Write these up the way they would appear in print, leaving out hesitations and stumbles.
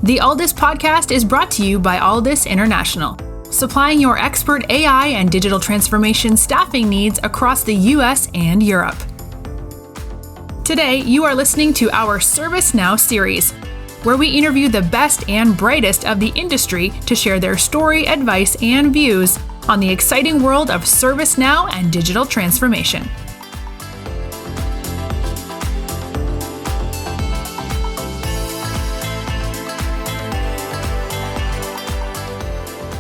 The Aldis podcast is brought to you by Aldis International, supplying your expert AI and digital transformation staffing needs across the US and Europe. Today, you are listening to our ServiceNow series, where we interview the best and brightest of the industry to share their story, advice, and views on the exciting world of ServiceNow and digital transformation.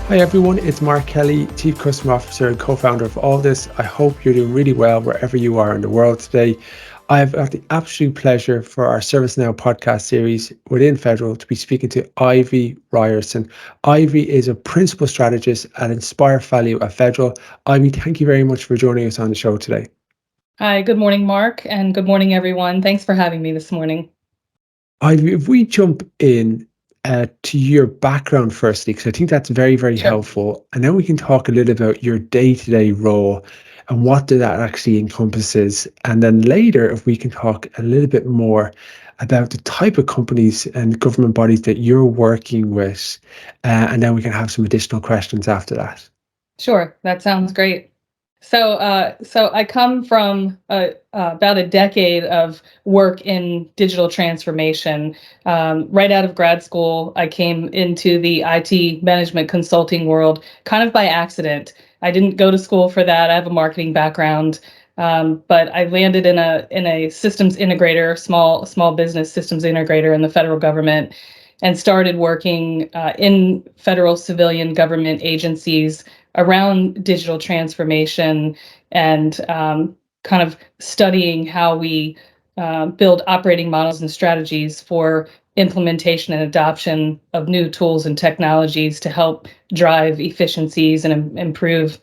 Hi everyone, it's Mark Kelly, Chief Customer Officer and co-founder of Aldis. I hope you're doing really well wherever you are in the world today. I've got the absolute pleasure for our ServiceNow podcast series within Federal to be speaking to Ivy Ryerson. Ivy is a principal strategist at Inspire Value at Federal. Ivy, thank you very much for joining us on the show today. Hi, good morning, Mark, and good morning, everyone. Thanks for having me this morning. Ivy, if we jump in to your background firstly, because I think that's very, very helpful. And then we can talk a little about your day-to-day role and what that actually encompasses. And then later, if we can talk a little bit more about the type of companies and government bodies that you're working with. And then we can have some additional questions after that. Sure, that sounds great. So I come from about a decade of work in digital transformation. Right out of grad school, I came into the IT management consulting world kind of by accident. I didn't go to school for that. I have a marketing background, but I landed in a systems integrator, small business systems integrator in the federal government, and started working in federal civilian government agencies around digital transformation and kind of studying how we build operating models and strategies for implementation and adoption of new tools and technologies to help drive efficiencies and improve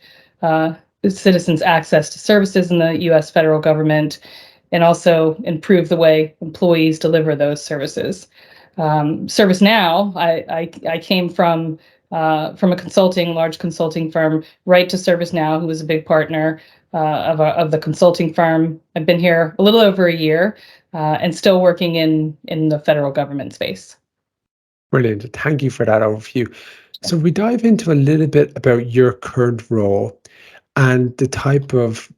citizens' access to services in the U.S. federal government, and also improve the way employees deliver those services. ServiceNow, I came from a large consulting firm, right to ServiceNow, who was a big partner of the consulting firm. I've been here a little over a year and still working in the federal government space. Brilliant. Thank you for that overview. So we dive into a little bit about your current role and the type of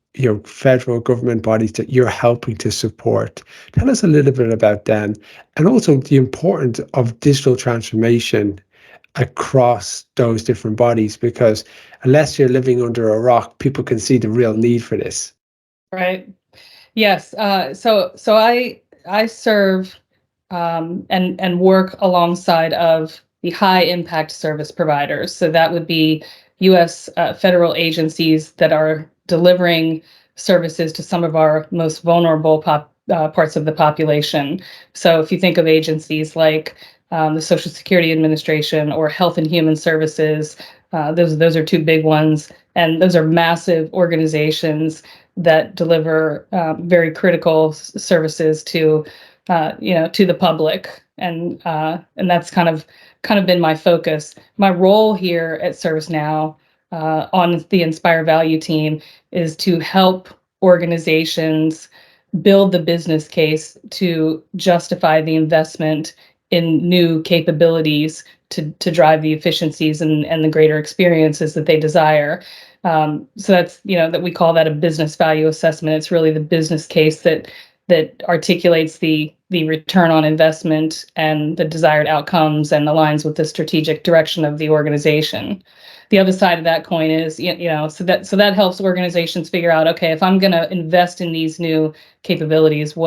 federal government bodies that you're helping to support. Tell us a little bit about them and also the importance of digital transformation across those different bodies, because unless you're living under a rock, people can see the real need for this. Right. Yes. So I serve and work alongside of the high impact service providers. So that would be U.S. Federal agencies that are delivering services to some of our most vulnerable parts of the population. So if you think of agencies like the Social Security Administration or Health and Human Services, those are two big ones, and those are massive organizations that deliver very critical services to the public, and that's kind of been my focus. My role here at ServiceNow on the Inspire Value team is to help organizations build the business case to justify the investment in new capabilities to drive the efficiencies and the greater experiences that they desire. So that's, that we call that a business value assessment. It's really the business case that articulates the return on investment and the desired outcomes and aligns with the strategic direction of the organization. The other side of that coin is, so that helps organizations figure out, okay, if I'm going to invest in these new capabilities,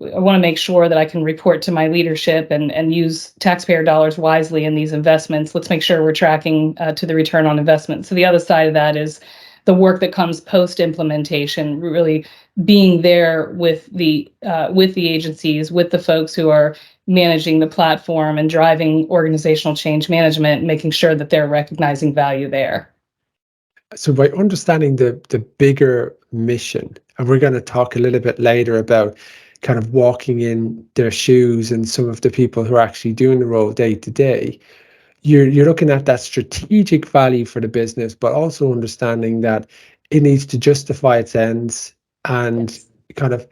I want to make sure that I can report to my leadership and use taxpayer dollars wisely in these investments. Let's make sure we're tracking to the return on investment. So the other side of that is the work that comes post-implementation, really being there with the agencies, with the folks who are managing the platform and driving organizational change management, and making sure that they're recognizing value there. So by understanding the bigger mission, and we're going to talk a little bit later about kind of walking in their shoes and some of the people who are actually doing the role day to day, you're looking at that strategic value for the business, but also understanding that it needs to justify its ends and kind of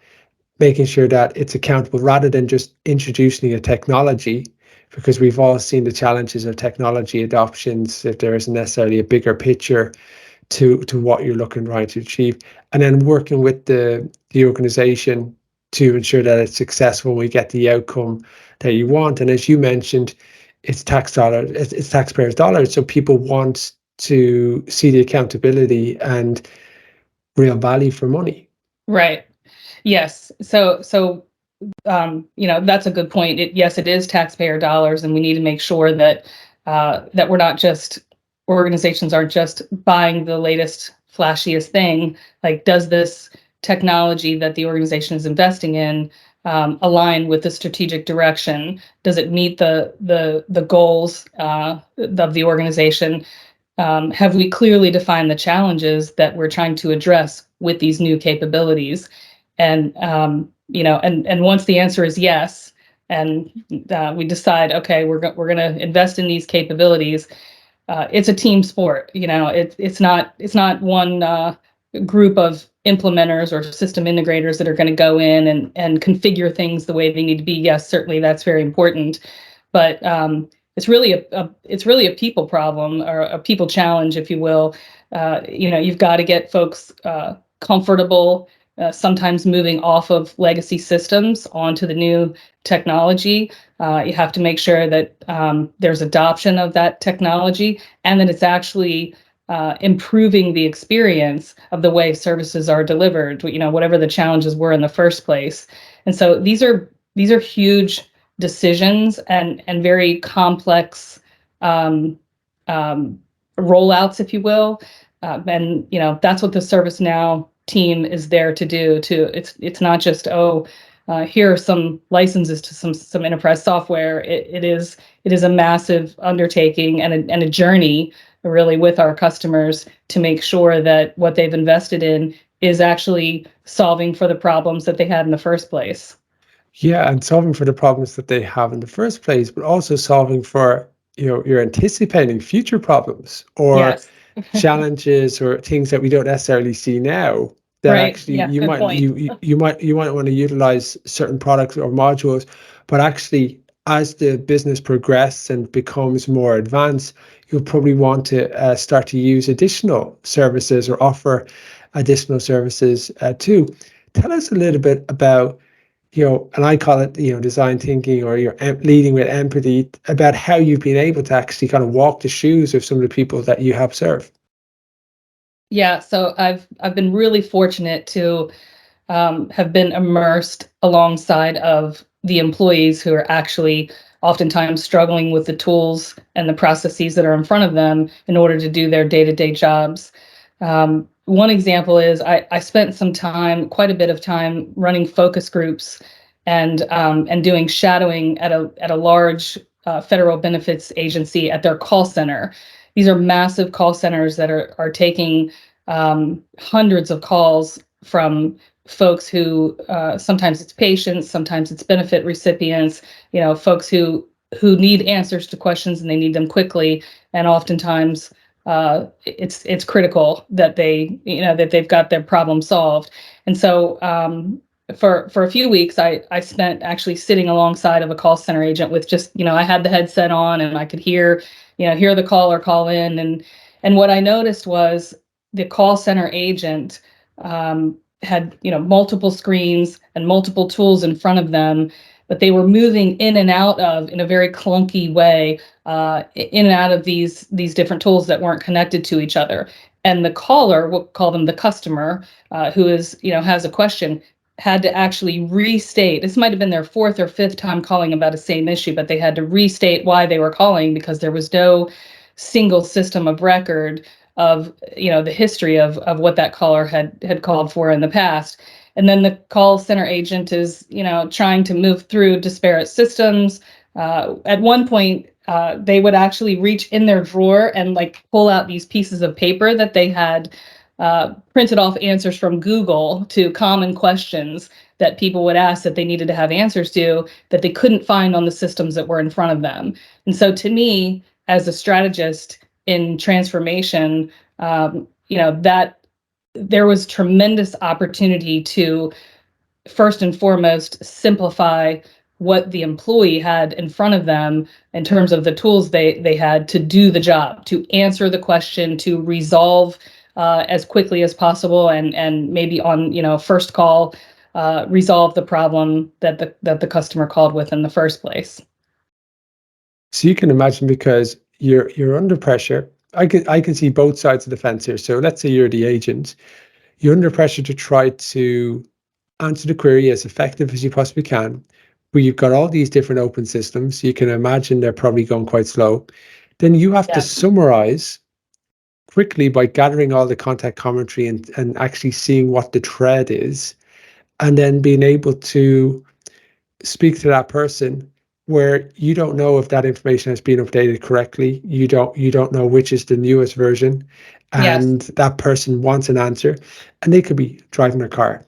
making sure that it's accountable rather than just introducing a technology, because we've all seen the challenges of technology adoptions if there isn't necessarily a bigger picture to what you're looking right to achieve, and then working with the organization to ensure that it's successful, we get the outcome that you want. And as you mentioned, it's it's taxpayers' dollars, so people want to see the accountability and real value for money. Right. Yes. That's a good point. Yes, it is taxpayer dollars, and we need to make sure that that we're not just organizations aren't just buying the latest, flashiest thing. Like, does this technology that the organization is investing in align with the strategic direction? Does it meet the goals of the organization? Have we clearly defined the challenges that we're trying to address with these new capabilities? And and once the answer is yes, and we decide, okay, we're going to invest in these capabilities, it's a team sport. It's not one group of implementers or system integrators that are going to go in and configure things the way they need to be. Yes, certainly that's very important, but it's really a people problem, or a people challenge, if you will. You've got to get folks comfortable, sometimes moving off of legacy systems onto the new technology. You have to make sure that there's adoption of that technology, and that it's actually improving the experience of the way services are delivered, whatever the challenges were in the first place. And so these are huge decisions and very complex rollouts, if you will. And that's what the ServiceNow team is there to do. It's not just, here are some licenses to some enterprise software. It is a massive undertaking and a journey, really, with our customers, to make sure that what they've invested in is actually solving for the problems that they had in the first place. Yeah, and solving for the problems that they have in the first place, but also solving for, you're anticipating future problems or Yes. challenges or things that we don't necessarily see now, that Right. actually Yeah. Good point. you might want to utilize certain products or modules, but actually, as the business progresses and becomes more advanced, you'll probably want to start to use additional services or offer additional services too. Tell us a little bit about, and I call it, design thinking, or you're leading with empathy, about how you've been able to actually kind of walk the shoes of some of the people that you help serve. Yeah. So I've been really fortunate to have been immersed alongside of the employees who are actually oftentimes struggling with the tools and the processes that are in front of them in order to do their day-to-day jobs. One example is I spent quite a bit of time, running focus groups and doing shadowing at a large federal benefits agency at their call center. These are massive call centers that are taking hundreds of calls from folks who, sometimes it's patients, sometimes it's benefit recipients, folks who need answers to questions, and they need them quickly, and oftentimes it's critical that they've got their problem solved. And so for a few weeks, I spent actually sitting alongside of a call center agent with just, I had the headset on, and I could hear the caller call in, and what I noticed was the call center agent had multiple screens and multiple tools in front of them, but they were moving in and out of, in a very clunky way, in and out of these different tools that weren't connected to each other. And the caller, we'll call them the customer, who is has a question, had to actually restate. This might have been their fourth or fifth time calling about the same issue, but they had to restate why they were calling, because there was no single system of record of the history of what that caller had called for in the past. And then the call center agent is trying to move through disparate systems. At one point, they would actually reach in their drawer and pull out these pieces of paper that they had printed off answers from Google to common questions that people would ask, that they needed to have answers to, that they couldn't find on the systems that were in front of them. And so, to me, as a strategist in transformation, that there was tremendous opportunity to first and foremost simplify what the employee had in front of them in terms of the tools they had to do the job, to answer the question, to resolve as quickly as possible, and maybe on first call resolve the problem that the customer called with in the first place. So you can imagine, because you're under pressure. I can see both sides of the fence here. So let's say you're the agent. You're under pressure to try to answer the query as effective as you possibly can. But you've got all these different open systems. You can imagine they're probably going quite slow. Then you have to Yeah. summarize quickly by gathering all the contact commentary and actually seeing what the thread is, and then being able to speak to that person where you don't know if that information has been updated correctly. You don't know which is the newest version, Yes. and that person wants an answer, and they could be driving their car.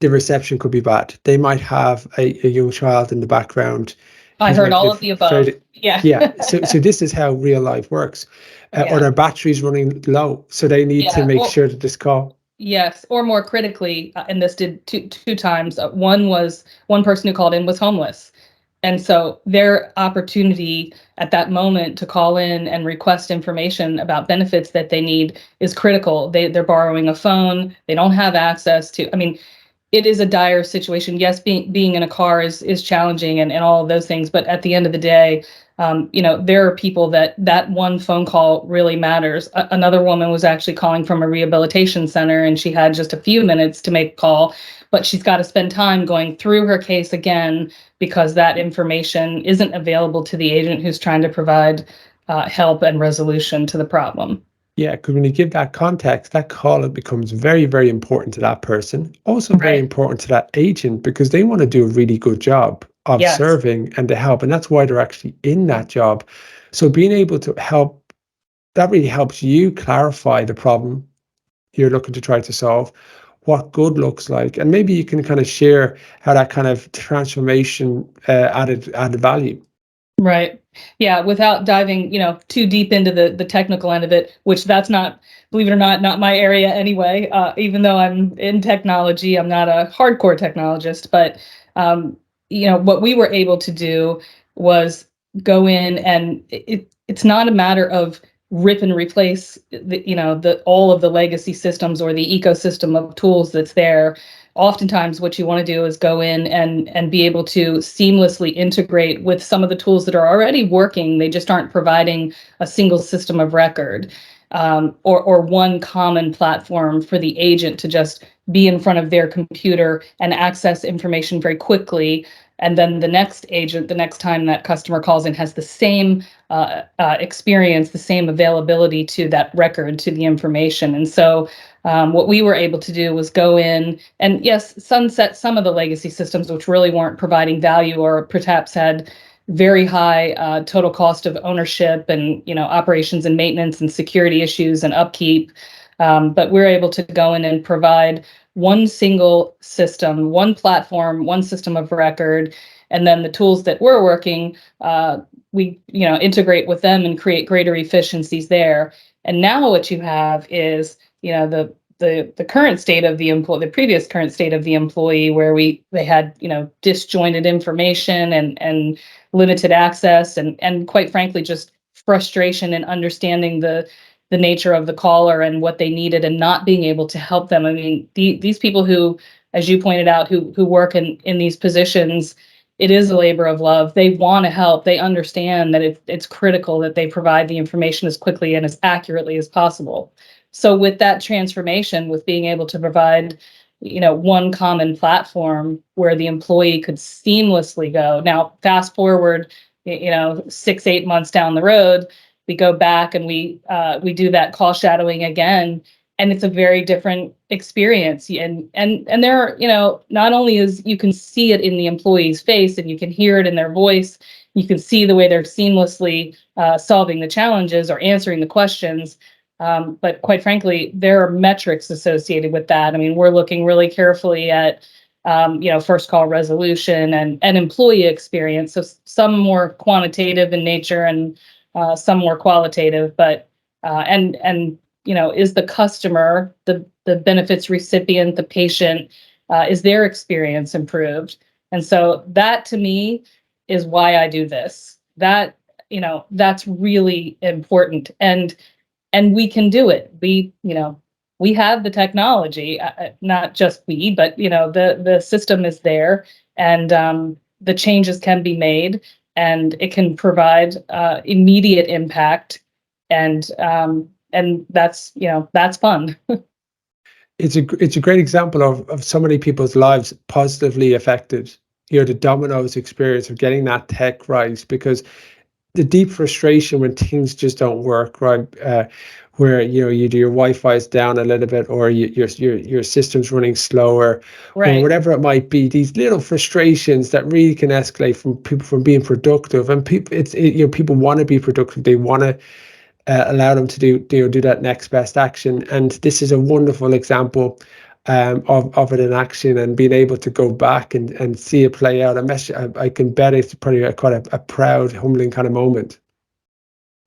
The reception could be bad. They might have a young child in the background I who's heard making all it of the above. very, Yeah. yeah. So this is how real life works. Or Yeah. their battery's running low, so they need to Yeah. make sure that this call. Yes, or more critically, and this did two times. One was one person who called in was homeless, and so their opportunity at that moment to call in and request information about benefits that they need is critical. They're borrowing a phone. They don't have access to. I mean, it is a dire situation. Yes, being in a car is challenging and all of those things. But at the end of the day, there are people that one phone call really matters. Another woman was actually calling from a rehabilitation center, and she had just a few minutes to make a call, but she's got to spend time going through her case again because that information isn't available to the agent who's trying to provide help and resolution to the problem. Yeah, because when you give that context, that call, it becomes very, very important to that person. Also very Right. important to that agent, because they want to do a really good job of Yes. serving and to help. And that's why they're actually in that job. So being able to help, that really helps you clarify the problem you're looking to try to solve, what good looks like. And maybe you can kind of share how that kind of transformation added value. Right. Yeah, without diving, too deep into the technical end of it, which that's not, believe it or not my area anyway. Even though I'm in technology, I'm not a hardcore technologist, but what we were able to do was go in, and it's not a matter of rip and replace the all of the legacy systems or the ecosystem of tools that's there. Oftentimes what you want to do is go in and be able to seamlessly integrate with some of the tools that are already working. They just aren't providing a single system of record, or one common platform for the agent to just be in front of their computer and access information very quickly. And then the next agent, the next time that customer calls in, has the same experience, the same availability to that record, to the information. And so what we were able to do was go in and, yes, sunset some of the legacy systems which really weren't providing value, or perhaps had very high total cost of ownership and operations and maintenance and security issues and upkeep. But we're able to go in and provide one single system, one platform, one system of record, and then the tools that we're working, we integrate with them and create greater efficiencies there. And now what you have is the current state of the employee, the previous current state of the employee, where they had disjointed information and limited access, and quite frankly just frustration in understanding the nature of the caller and what they needed, and not being able to help them. I mean, these people who, as you pointed out, who work in these positions, it is a labor of love. They want to help. They understand that it's critical that they provide the information as quickly and as accurately as possible. So with that transformation, with being able to provide, one common platform where the employee could seamlessly go. Now, fast forward, 6, 8 months down the road, we go back and we do that call shadowing again, and it's a very different experience. And there are, not only is you can see it in the employee's face and you can hear it in their voice, you can see the way they're seamlessly solving the challenges or answering the questions. But quite frankly, there are metrics associated with that. I mean, we're looking really carefully at first call resolution and employee experience. So some more quantitative in nature, and some more qualitative. But is the customer, the benefits recipient, the patient, Is their experience improved? And so that to me is why I do this. That's really important. And we can do it. We have the technology, not just we, but the system is there, and the changes can be made, and it can provide immediate impact, and that's fun. It's a great example of so many people's lives positively affected. The dominoes experience of getting that tech right, because the deep frustration when things just don't work right, where you do your Wi-Fi is down a little bit, or your system's running slower, Right. or whatever it might be. These little frustrations that really can escalate from people from being productive, and people want to be productive. They want to allow them to do that next best action, and this is a wonderful example of it in action, and being able to go back and see it play out. I can bet it's probably quite a proud, humbling kind of moment.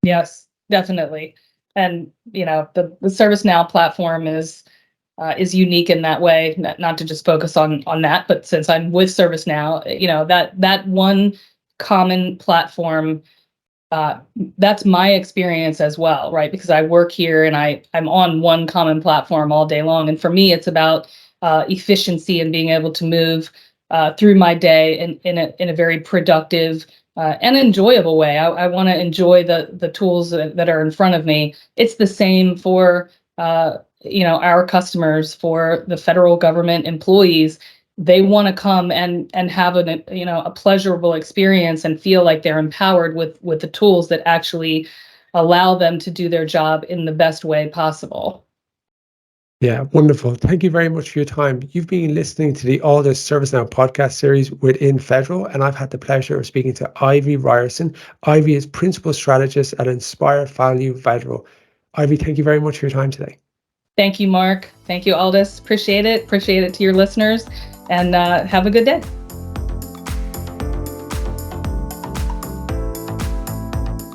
Yes, definitely. And the ServiceNow platform is unique in that way. Not to just focus on that, but since I'm with ServiceNow, that one common platform. That's my experience as well, right? Because I work here and I'm on one common platform all day long. And for me, it's about efficiency and being able to move through my day in a very productive and enjoyable way. I want to enjoy the tools that are in front of me. It's the same for our customers, for the federal government employees. They want to come and have a pleasurable experience and feel like they're empowered with the tools that actually allow them to do their job in the best way possible. Yeah, wonderful. Thank you very much for your time. You've been listening to the All This ServiceNow podcast series within Federal, and I've had the pleasure of speaking to Ivy Ryerson. Ivy is Principal Strategist at Inspire Value Federal. Ivy, thank you very much for your time today. Thank you, Mark. Thank you, Aldous. Appreciate it. Appreciate it to your listeners, and have a good day.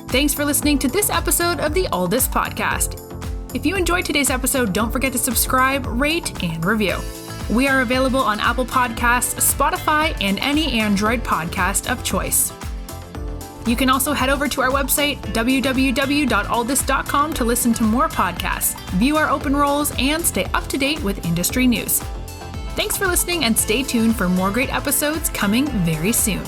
Thanks for listening to this episode of the All This podcast. If you enjoyed today's episode, don't forget to subscribe, rate, and review. We are available on Apple Podcasts, Spotify, and any Android podcast of choice. You can also head over to our website, www.allthis.com, to listen to more podcasts, view our open roles, and stay up to date with industry news. Thanks for listening, and stay tuned for more great episodes coming very soon.